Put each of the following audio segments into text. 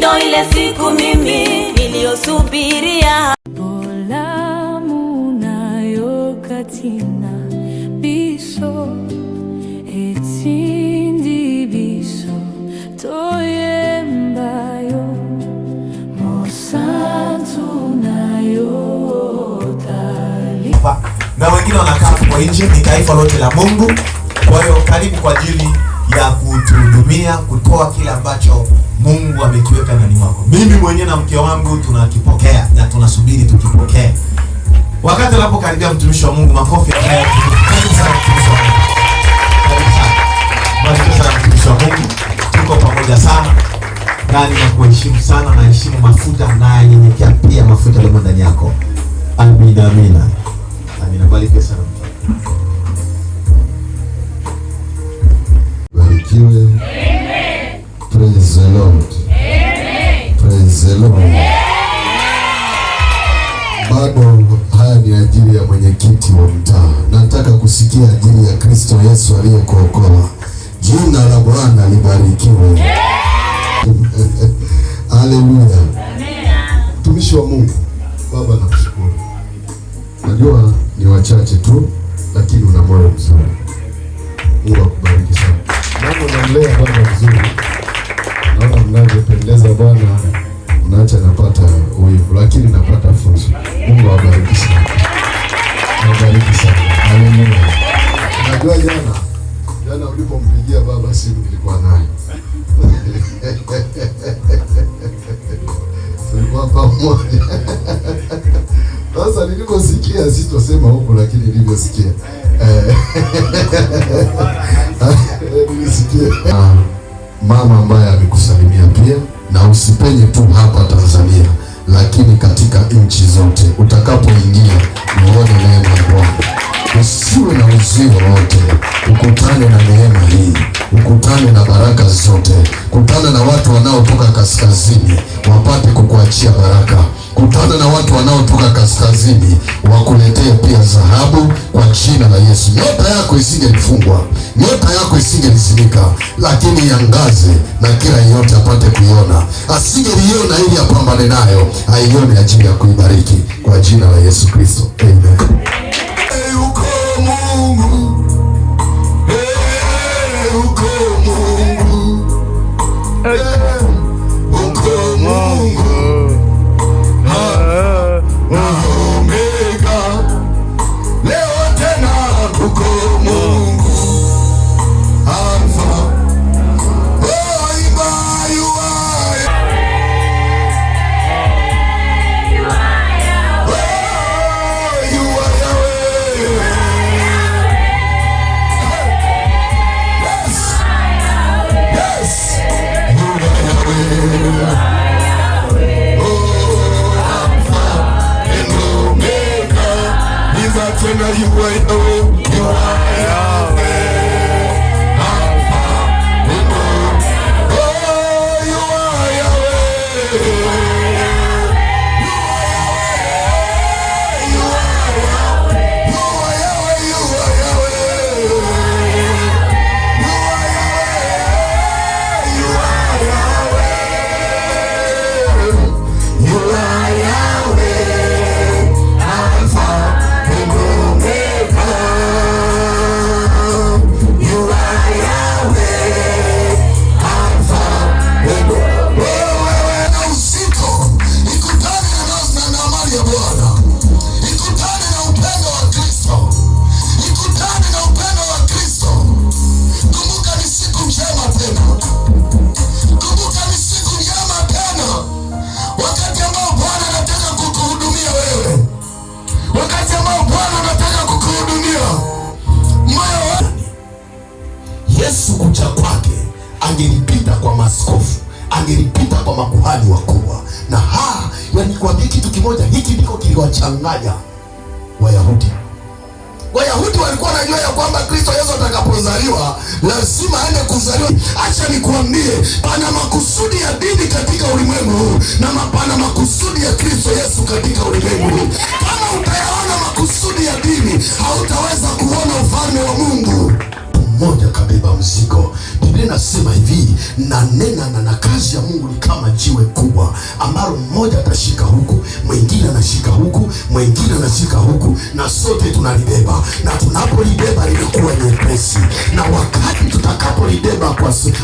ndo ile siku mimi niliyosubiria. Bola munayo katina biso etindi biso toyembayo mosantu nayo tali. Na wengine wanakaa kwa nje, ni taifa lote la Mungu. Kwa hiyo karibu kwa ajili ya kutuhudumia, kutoa kile ambacho Mungu amekiweka ndani mwako. Mimi mwenyewe na mke wangu tunakipokea na tunasubiri tukipokea. Wakati unapokaribia mtumishi wa Mungu, makofi haya. Karibu sana mtumishi wa Mungu. Karibu sana. Barikiwa sana mtumishi wa Mungu. Tuko pamoja sana. Na ninakuheshimu sana, na heshimu mafuta na nyenyekea pia mafuta yaliyo ndani yako. Amina, amina. Amina, barikiwa sana. Barikiwe. Amen. Praise the Lord. Amen. Praise the Lord. Amen. Bado haya ni ajili ya mwenyekiti wa mtaa. Nataka kusikia ajili ya Kristo Yesu aliyekuokoa. Jina la Bwana libarikiwe. Haleluya. Amen. Mtumishi wa Mungu, Baba nakushukuru. Najua ni wachache tu, lakini una moyo mzuri. Mungu akubariki sana. Mungu anamlea Bwana vizuri. Naona mnavyopendeza Bwana, unaacha napata uivu, lakini napata funzo. Mungu awabariki sana. Awabariki sana. Haleluya. Najua jana ulipompigia baba simu nilikuwa naye. Tulikuwa pamoja. Sasa niliposikia, sitosema huko, lakini nilivyosikia nilisikia mama ambaye amekusalimia pia, na usipenye tu hapa Tanzania, lakini katika nchi zote utakapoingia uone neema ya Bwana. Usiwe na uzio wote, ukutane na neema hii, ukutane na baraka zote, kutana na watu wanaotoka kaskazini wapate kukuachia baraka. Kutana na watu wanaotoka kaskazini wakuletee pia dhahabu kwa jina la Yesu. Nyota yako isingelifungwa, nyota yako isingelizimika, lakini iangaze na kila yeyote apate kuiona. Asingeliona ili apambane nayo, aione ajili ya kuibariki kwa jina la Yesu Kristo. Amen. Uko Mungu, uko Mungu, uko Mungu. Yesu kuja kwake angelipita kwa maaskofu, angelipita kwa makuhani wakubwa. Na nikwambie kitu kimoja, hiki ndiko kiliwachanganya Wayahudi. Wayahudi walikuwa wanajua ya kwamba Kristo Yesu atakapozaliwa lazima aende kuzaliwa. Acha nikwambie, pana makusudi ya dini katika ulimwengu huu na pana makusudi ya Kristo Yesu katika ulimwengu huu. Kama utayaona makusudi ya dini, hautaweza kuona ufalme wa Mungu. mmoja kabeba mzigo. Biblia inasema hivi, na kazi ya Mungu ni kama jiwe kubwa ambalo mmoja atashika huku, mwingine anashika huku, mwingine anashika huku, na sote tunalibeba, na tunapolibeba linakuwa nyepesi. Na wakati tutakapolibeba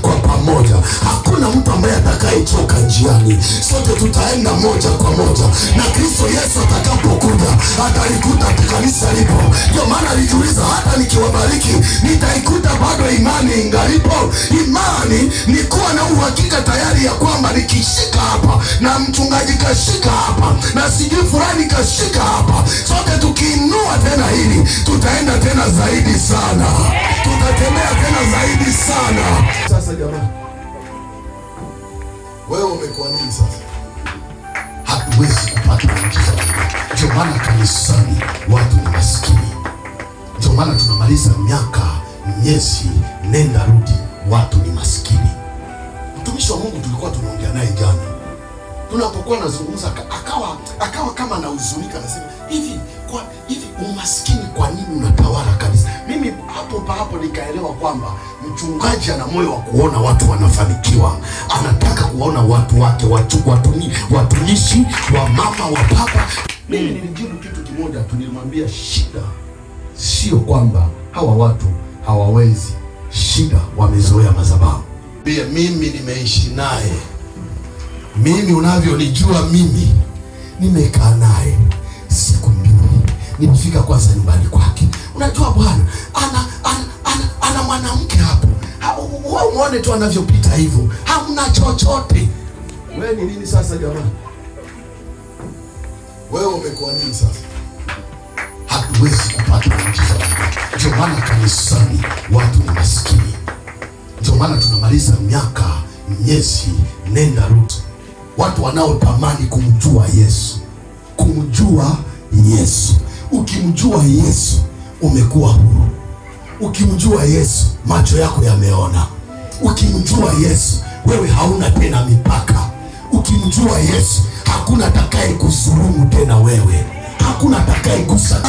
kwa pamoja, hakuna mtu ambaye atakayechoka njiani. Sote tutaenda moja kwa moja, na Kristo Yesu atakapokuja atalikuta kanisa lipo. Ndio maana alijiuliza, hata nikiwabariki nitaikuta bado imani ingalipo? Imani ni kuwa na uhakika tayari ya kwamba nikishika hapa na mchungaji kashika hapa na sijui fulani kashika hapa, sote tukiinua tena hili tutaenda tena zaidi sana, tutatembea tena zaidi sana. Sasa jamani, wewe umekuwa nini sasa? Hatuwezi kupata muujiza. Ndio maana kanisani watu ni maskini. Ndio maana tunamaliza miaka, miezi, nenda rudi, watu ni maskini. Mtumishi wa Mungu tulikuwa tunaongea naye jana, tunapokuwa nazungumza akawa kama anahuzunika, anasema hivi umaskini kwa nini unatawala kanisa? Mimi hapo nikaelewa kwamba mchungaji ana moyo wa kuona watu wanafanikiwa, anataka kuona watu wake watumishi wa mama wa papa. Mimi nilijibu kitu kimoja tu, nilimwambia shida sio kwamba hawa watu hawawezi, shida wamezoea madhabahu. Pia mimi nimeishi naye, mimi unavyonijua mimi nimekaa naye siku mbili, nimefika kwanza nyumbani kwake. Unajua bwana ana mwanamke hapo, uone tu anavyopita hivyo, hamna chochote. Wewe ni nini sasa jamani? Wewe umekuwa nini sasa? Hatuwezi kupata muujiza. Ndio maana kanisani watu ni maskini. Ndio maana tunamaliza miaka, miezi, nenda rudi, watu wanaotamani kumjua Yesu. Ukimjua Yesu umekuwa huru. Ukimjua Yesu macho yako yameona. Ukimjua Yesu wewe hauna tena mipaka. Ukimjua Yesu hakuna atakaye kusurumu tena wewe, hakuna atakaye kusale.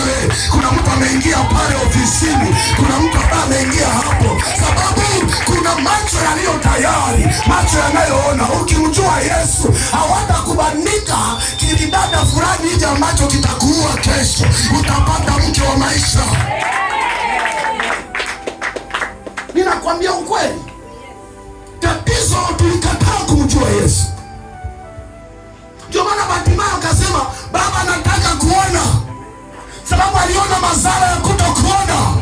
Kuna mtu ameingia pale ofisini, kuna mtu ameingia hapo sababu kuna macho yaliyo tayari, macho yanayoona. Ukimjua Yesu hawatakubandika kidada fulani hivi ambacho kitakuua kesho, utapata mke wa maisha. Ninakwambia ukweli, tatizo tulikataa kumjua Yesu. Ndio maana Bartimayo akasema, Baba nataka kuona, sababu aliona madhara ya kutokuona,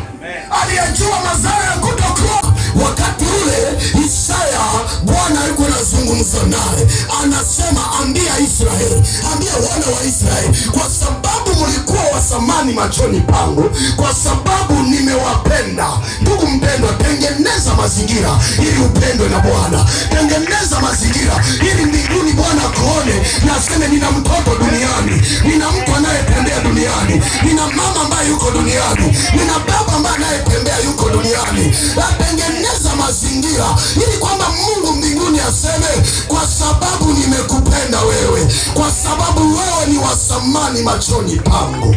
aliyejua madhara ya kutokuona. Wakati ule Isaya Bwana alikuwa anazungumza naye, anasema ambia Israeli, ambia wana wa Israeli, kwa sababu mlikuwa wa thamani machoni pangu, kwa sababu nimewapenda. Ndugu mpendwa, tengeneza mazingira ili upendwe na Bwana. Tengeneza mazingira ili mbinguni Bwana kuone na aseme, nina mtoto duniani, nina mtu anayetembea duniani, nina mama ambaye yuko duniani, nina baba ambaye anayetembea yuko duniani. Tengeneza mazingira ili kwamba Mungu mbinguni aseme, kwa sababu nimekupenda wewe, kwa sababu wewe ni wa thamani machoni pangu.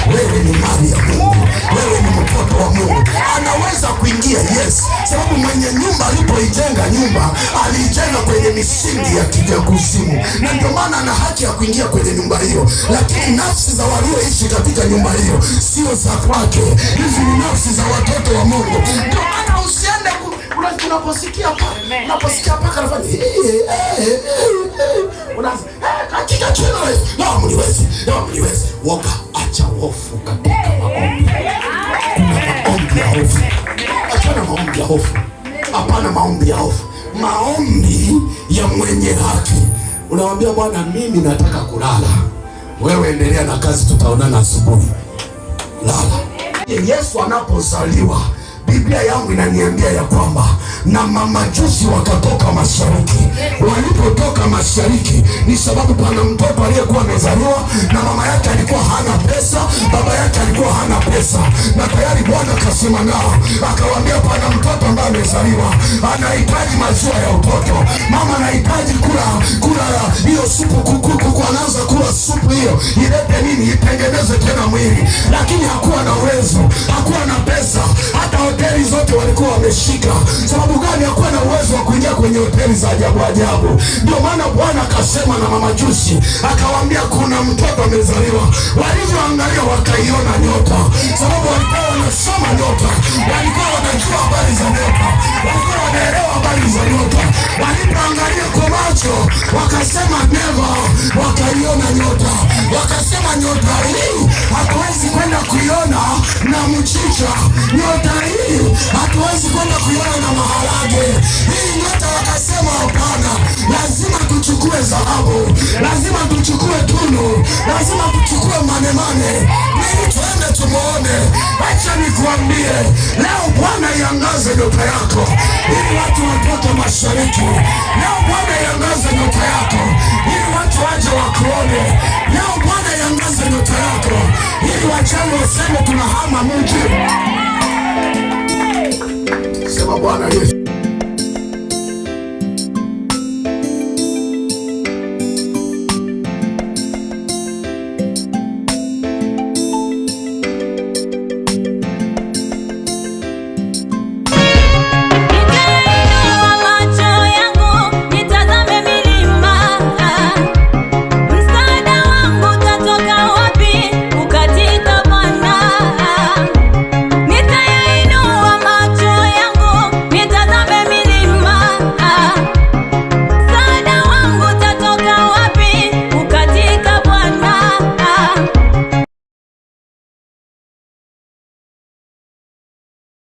Wewe ni mali ya Mungu, wewe ni mtoto wa Mungu. Anaweza kuingia, yes, sababu mwenye nyumba alipoijenga nyumba aliijenga kwenye misingi ya kuzimu, na ndio maana ana haki ya kuingia kwenye nyumba hiyo. Lakini nafsi za walioishi katika nyumba hiyo sio za kwake, hizi ni nafsi za watoto wa Mungu. Ndio maana usiende unaposikia paka anafanya unaanza hakika chena mniwezi woga. Acha hofu katika maombi. Kuna maombi ya hofu. Achana maombi ya hofu. Hapana maombi ya hofu. Maombi ya mwenye haki. Unamwambia Bwana, mimi nataka kulala, wewe endelea na kazi, tutaonana asubuhi. Lala. Yesu anapozaliwa, Biblia yangu inaniambia ya kwamba na mamajusi wakatoka mashariki. Walipotoka mashariki ni sababu pana mtoto aliyekuwa amezaliwa na mama yake alikuwa hana pesa, baba yake alikuwa hana pesa, na tayari Bwana akasema nao akawaambia, pana mtoto ambaye amezaliwa anahitaji maziwa ya utoto. Mama anahitaji kula hiyo supu, kuku anaanza kula supu hiyo ilete nini, itengeneze tena mwili, lakini hakuwa na uwezo, hakuwa na pesa. Hata hoteli zote walikuwa wameshika. Sababu gani? Hakuwa na uwezo wa kuingia kwenye hoteli za ajabu ajabu. Ndio maana Bwana akasema na mamajusi, akawaambia kuna mtoto amezaliwa. Walivyoangalia wakaiona nyota, sababu walikuwa wanasoma nyota, walikuwa wanajua habari za nyota, walikuwa wanaelewa habari za nyota. Walipoangalia kwa macho wakasema never, wakaiona nyota, wakasema nyota hii hatuwezi kwenda kuiona na mchicha, nyota hii hatuwezi kwenda kuiona na maharage. Hii nyota wakasema hapana, lazima tuchukue dhahabu, lazima tuchukue tunu, lazima tuchukue manemane ili tuende tumuone. Acha nikuambie leo, Bwana iangaze nyota yako ili watu watoke mashariki leo.